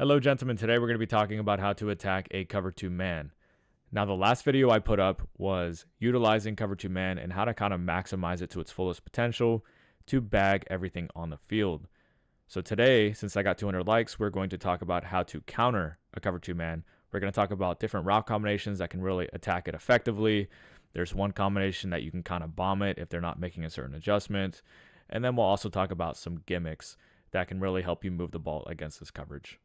Hello gentlemen, today we're going to be talking about how to attack a cover 2 man. Now the last video I put up was utilizing cover 2 man and how to kind of maximize it to its fullest potential to bag everything on the field. So today, since I got 200 likes, we're going to talk about how to counter a cover 2 man. We're going to talk about different route combinations that can really attack it effectively. There's one combination that you can kind of bomb it if they're not making a certain adjustment. And then we'll also talk about some gimmicks that can really help you move the ball against this coverage.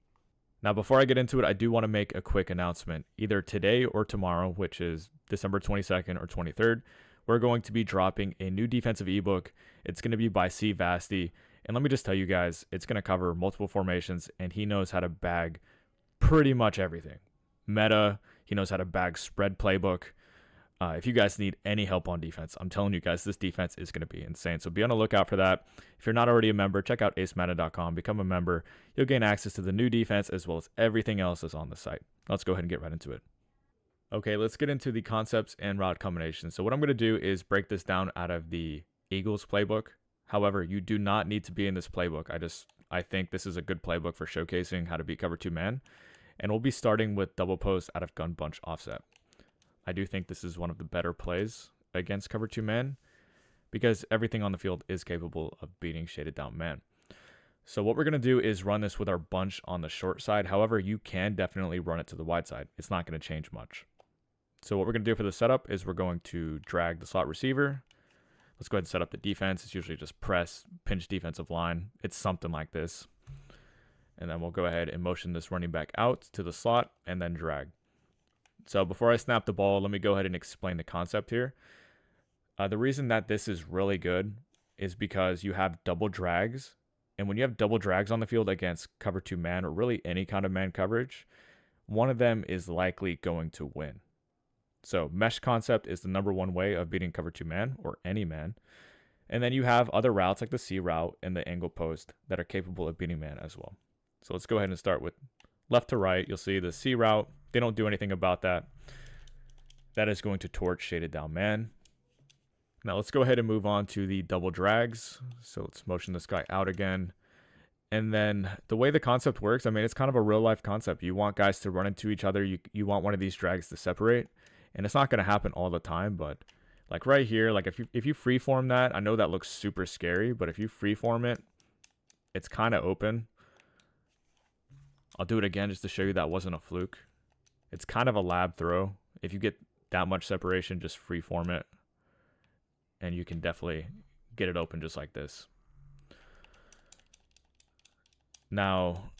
Now, before I get into it, I do want to make a quick announcement. Either today or tomorrow, which is December 22nd or 23rd, we're going to be dropping a new defensive ebook. It's going to be by C. Vasty. And let me just tell you guys, it's going to cover multiple formations, and he knows how to bag pretty much everything. Meta, he knows how to bag spread playbook. If you guys need any help on defense, I'm telling you guys, this defense is going to be insane. So be on the lookout for that. If you're not already a member, check out acemadden.com, become a member. You'll gain access to the new defense as well as everything else that's on the site. Let's go ahead and get right into it. Okay, let's get into the concepts and route combinations. So what I'm going to do is break this down out of the Eagles playbook. However, you do not need to be in this playbook. I think this is a good playbook for showcasing how to beat cover 2 man. And we'll be starting with double post out of gun bunch offset. I do think this is one of the better plays against cover 2 man because everything on the field is capable of beating shaded down man. So what we're going to do is run this with our bunch on the short side. However, you can definitely run it to the wide side. It's not going to change much. So what we're going to do for the setup is we're going to drag the slot receiver. Let's go ahead and set up the defense. It's usually just press, pinch defensive line. It's something like this. And then we'll go ahead and motion this running back out to the slot and then drag. So before I snap the ball, let me go ahead and explain the concept here. The reason that this is really good is because you have double drags. And when you have double drags on the field against cover 2 man or really any kind of man coverage, one of them is likely going to win. So mesh concept is the number one way of beating cover 2 man or any man. And then you have other routes like the C route and the angle post that are capable of beating man as well. So let's go ahead and start with left to right. You'll see the C route. They don't do anything about that. That is going to torch shaded down man. Now let's go ahead and move on to the double drags. So let's motion this guy out again. And then the way the concept works, I mean, it's kind of a real life concept. You want guys to run into each other. You want one of these drags to separate. And it's not going to happen all the time, but like right here, like if you freeform that, I know that looks super scary, but if you freeform it, it's kind of open. I'll do it again just to show you that wasn't a fluke. It's kind of a lab throw. If you get that much separation, just freeform it. And you can definitely get it open just like this. Now,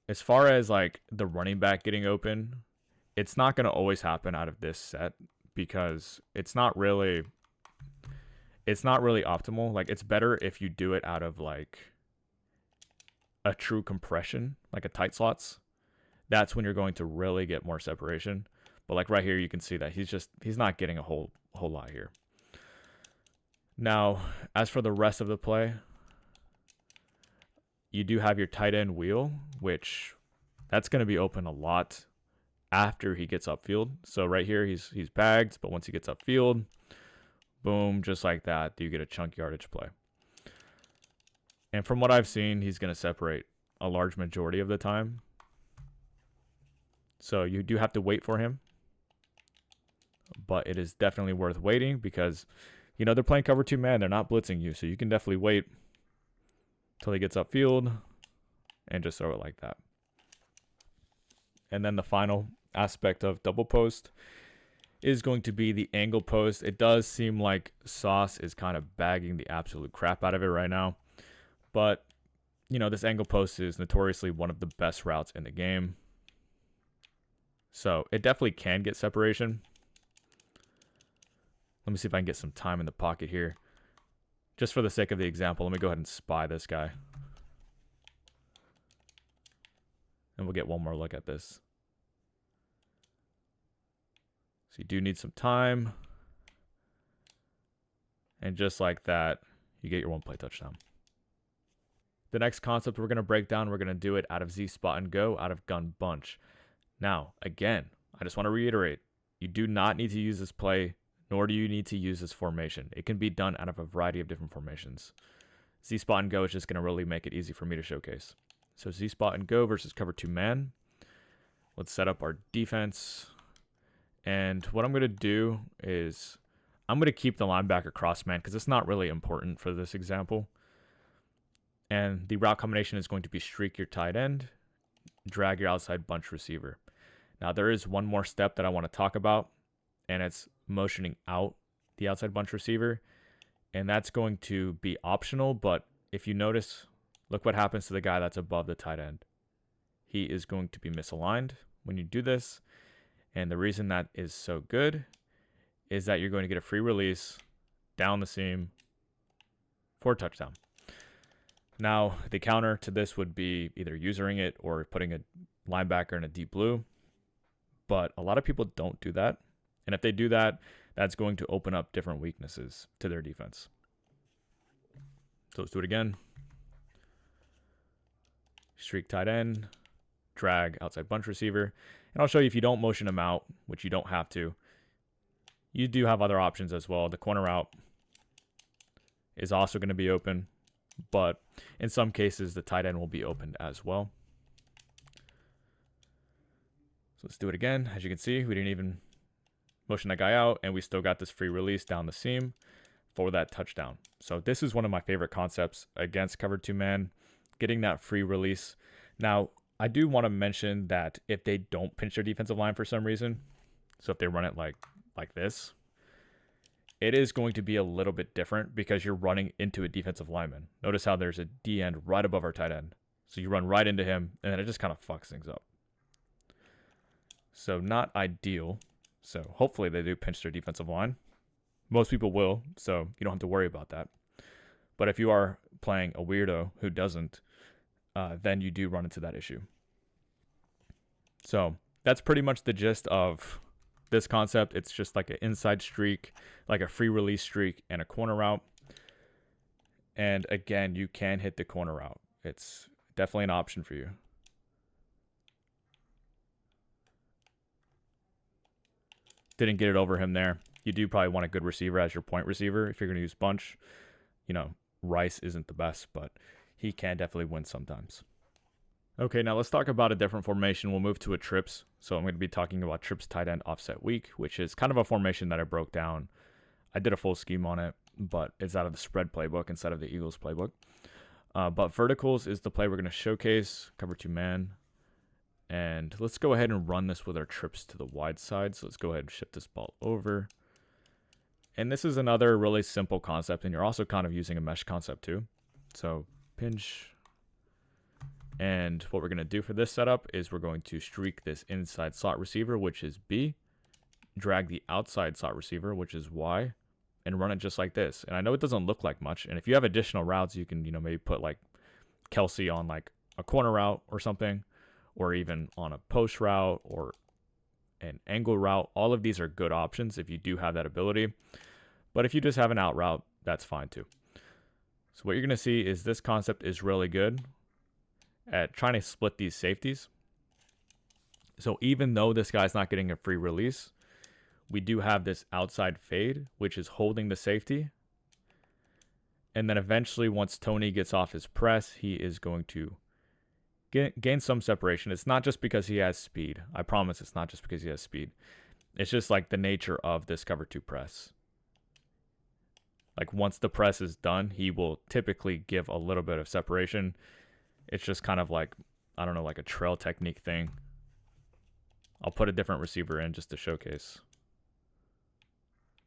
as far as like the running back getting open, it's not going to always happen out of this set because it's not really optimal. Like it's better if you do it out of like a true compression, like a tight slots. That's when you're going to really get more separation. But like right here, you can see that he's not getting a whole lot here. Now, as for the rest of the play, you do have your tight end wheel, which that's going to be open a lot after he gets upfield. So right here, he's bagged, but once he gets upfield, boom, just like that, you get a chunk yardage play. And from what I've seen, he's going to separate a large majority of the time. So you do have to wait for him. But it is definitely worth waiting because, you know, they're playing cover 2 man. They're not blitzing you. So you can definitely wait till he gets upfield and just throw it like that. And then the final aspect of double post is going to be the angle post. It does seem like Sauce is kind of bagging the absolute crap out of it right now. But, you know, this angle post is notoriously one of the best routes in the game. So it definitely can get separation. Let me see if I can get some time in the pocket here. Just for the sake of the example, let me go ahead and spy this guy. And we'll get one more look at this. So you do need some time. And just like that, you get your one play touchdown. The next concept we're going to break down, we're going to do it out of Z spot and go, out of gun bunch. Now, again, I just want to reiterate, you do not need to use this play, nor do you need to use this formation. It can be done out of a variety of different formations. Z spot and go is just going to really make it easy for me to showcase. So Z spot and go versus cover 2 man. Let's set up our defense. And what I'm going to do is I'm going to keep the linebacker cross man because it's not really important for this example. And the route combination is going to be streak your tight end, drag your outside bunch receiver. Now there is one more step that I want to talk about, and it's motioning out the outside bunch receiver. And that's going to be optional, but if you notice, look what happens to the guy that's above the tight end. He is going to be misaligned when you do this. And the reason that is so good is that you're going to get a free release down the seam for a touchdown. Now, the counter to this would be either usering it or putting a linebacker in a deep blue. But a lot of people don't do that. And if they do that, that's going to open up different weaknesses to their defense. So let's do it again. Streak tight end, drag outside bunch receiver. And I'll show you if you don't motion them out, which you don't have to, you do have other options as well. The corner route is also going to be open, but in some cases, the tight end will be opened as well. So let's do it again. As you can see, we didn't even motion that guy out, and we still got this free release down the seam for that touchdown. So this is one of my favorite concepts against cover 2 man, getting that free release. Now, I do want to mention that if they don't pinch their defensive line for some reason, so if they run it like this, it is going to be a little bit different because you're running into a defensive lineman. Notice how there's a D end right above our tight end. So you run right into him, and then it just kind of fucks things up. So not ideal. So hopefully they do pinch their defensive line. Most people will, so you don't have to worry about that. But if you are playing a weirdo who doesn't, then you do run into that issue. So that's pretty much the gist of this concept. It's just like an inside streak, like a free release streak, and a corner route. And again, you can hit the corner route. It's definitely an option for you. Didn't get it over him there. You do probably want a good receiver as your point receiver if you're going to use bunch. You know, Rice isn't the best, but he can definitely win sometimes. Okay, now let's talk about a different formation. We'll move to a trips. So I'm going to be talking about trips tight end offset weak, which is kind of a formation that I broke down. I did a full scheme on it, but it's out of the spread playbook instead of the Eagles playbook. But verticals is the play we're going to showcase, cover 2 man. And let's go ahead and run this with our trips to the wide side. So let's go ahead and shift this ball over. And this is another really simple concept, and you're also kind of using a mesh concept too. So pinch. And what we're going to do for this setup is we're going to streak this inside slot receiver, which is B, drag the outside slot receiver, which is Y, and run it just like this. And I know it doesn't look like much. And if you have additional routes, you can, maybe put like Kelsey on like a corner route or something, or even on a post route or an angle route. All of these are good options if you do have that ability. But if you just have an out route, that's fine too. So what you're going to see is this concept is really good at trying to split these safeties. So even though this guy's not getting a free release, we do have this outside fade, which is holding the safety. And then eventually, once Tony gets off his press, he is going to gain some separation. It's not just because he has speed. I promise it's not just because he has speed. It's just like the nature of this cover 2 press. Like once the press is done, he will typically give a little bit of separation. It's just kind of like, I don't know, like a trail technique thing. I'll put a different receiver in just to showcase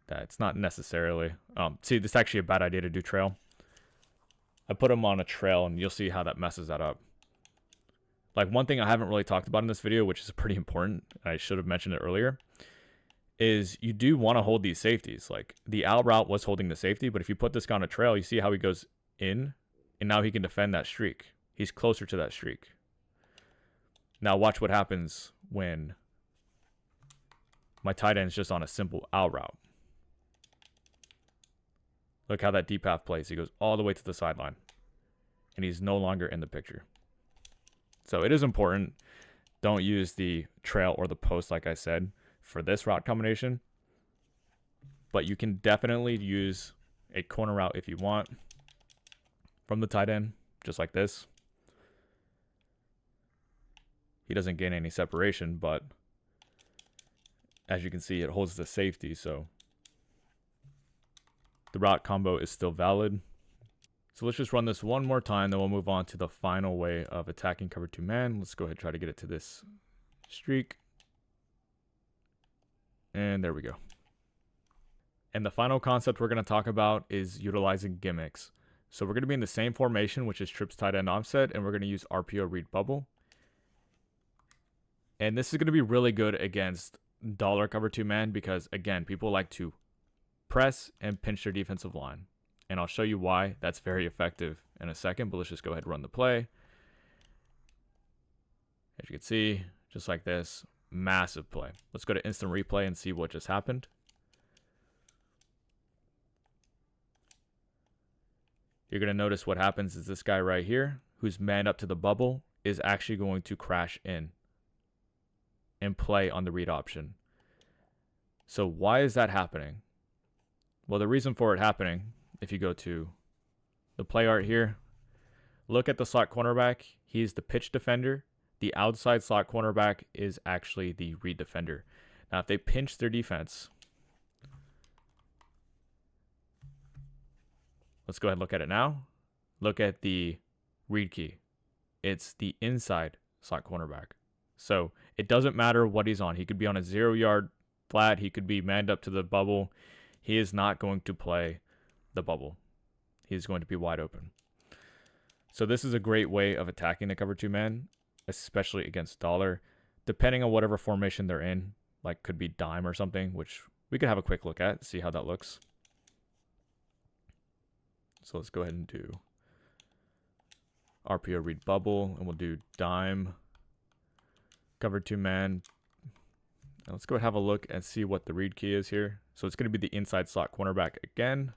that it's not necessarily. See, this is actually a bad idea to do trail. I put him on a trail, and you'll see how that messes that up. Like one thing I haven't really talked about in this video, which is pretty important, and I should have mentioned it earlier, is you do want to hold these safeties. Like the out route was holding the safety, but if you put this guy on a trail, you see how he goes in, and now he can defend that streak. He's closer to that streak. Now watch what happens when my tight end is just on a simple out route. Look how that deep path plays. He goes all the way to the sideline, and he's no longer in the picture. So it is important. Don't use the trail or the post, like I said, for this route combination. But you can definitely use a corner route if you want from the tight end, just like this. he doesn't gain any separation, but as you can see, it holds the safety, so the route combo is still valid. So let's just run this one more time, then we'll move on to the final way of attacking cover 2 man. Let's go ahead and try to get it to this streak. And there we go. And the final concept we're going to talk about is utilizing gimmicks. So we're going to be in the same formation, which is trips tight end offset, and we're going to use RPO read bubble. And this is going to be really good against dollar cover 2 man because, again, people like to press and pinch their defensive line. And I'll show you why that's very effective in a second, but let's just go ahead and run the play. As you can see, just like this, massive play. Let's go to instant replay and see what just happened. You're going to notice what happens is this guy right here, who's manned up to the bubble, is actually going to crash in and play on the read option. So why is that happening? Well, the reason for it happening, if you go to the play art here, look at the slot cornerback. He's the pitch defender. The outside slot cornerback is actually the read defender. Now, if they pinch their defense, let's go ahead and look at it now. Look at the read key. It's the inside slot cornerback. So it doesn't matter what he's on. He could be on a 0-yard flat. He could be manned up to the bubble. He is not going to play the bubble. He's going to be wide open. So this is a great way of attacking the cover 2 man, especially against dollar, depending on whatever formation they're in, like could be dime or something, which we could have a quick look at, see how that looks. So let's go ahead and do RPO read bubble, and we'll do dime cover 2 man. Now let's go ahead and have a look and see what the read key is here. So it's going to be the inside slot cornerback again,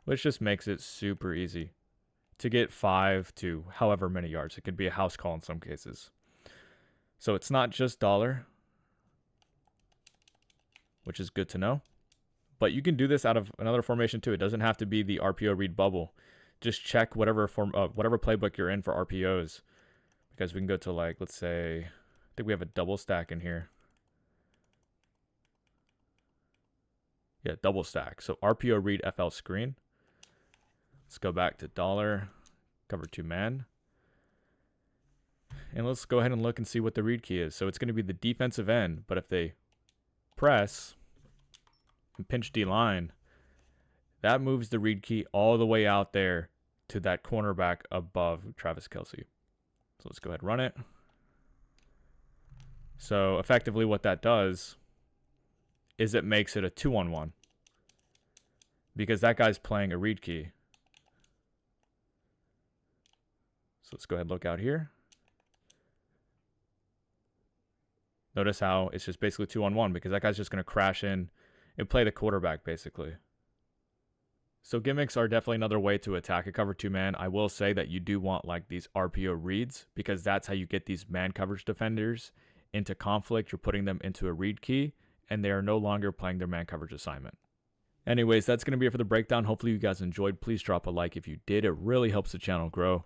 which just makes it super easy to get 5 to however many yards. It could be a house call in some cases. So it's not just dollar, which is good to know. But you can do this out of another formation too. It doesn't have to be the RPO read bubble. Just check whatever playbook you're in for RPOs, because we can go to, like, let's say, I think we have a double stack in here. Yeah, double stack. So RPO read FL screen. Let's go back to dollar cover 2 man. And let's go ahead and look and see what the read key is. So it's going to be the defensive end, but if they press and pinch D line, that moves the read key all the way out there to that cornerback above Travis Kelce. So let's go ahead and run it. So effectively what that does is it makes it a 2-on-1 because that guy's playing a read key. So let's go ahead and look out here. Notice how it's just basically 2-on-1 because that guy's just going to crash in and play the quarterback basically. So gimmicks are definitely another way to attack a cover 2 man. I will say that you do want like these RPO reads because that's how you get these man coverage defenders into conflict. You're putting them into a read key and they are no longer playing their man coverage assignment. Anyways, that's going to be it for the breakdown. Hopefully you guys enjoyed. Please drop a like if you did. It really helps the channel grow.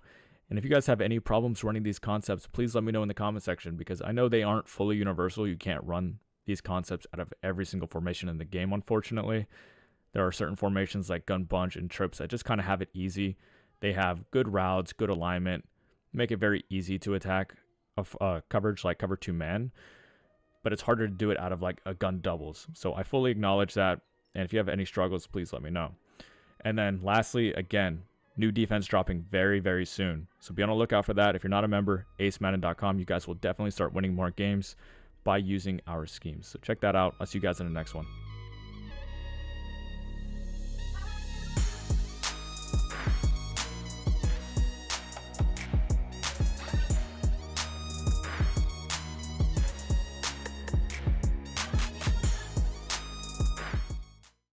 And if you guys have any problems running these concepts, please let me know in the comment section because I know they aren't fully universal. You can't run these concepts out of every single formation in the game, unfortunately. There are certain formations like gun bunch and trips that just kind of have it easy. They have good routes, good alignment, make it very easy to attack a coverage like cover 2 man. But it's harder to do it out of like a gun doubles. So I fully acknowledge that. And if you have any struggles, please let me know. And then lastly, again, new defense dropping very, very soon. So be on the lookout for that. If you're not a member, acemadden.com, you guys will definitely start winning more games by using our schemes. So check that out. I'll see you guys in the next one.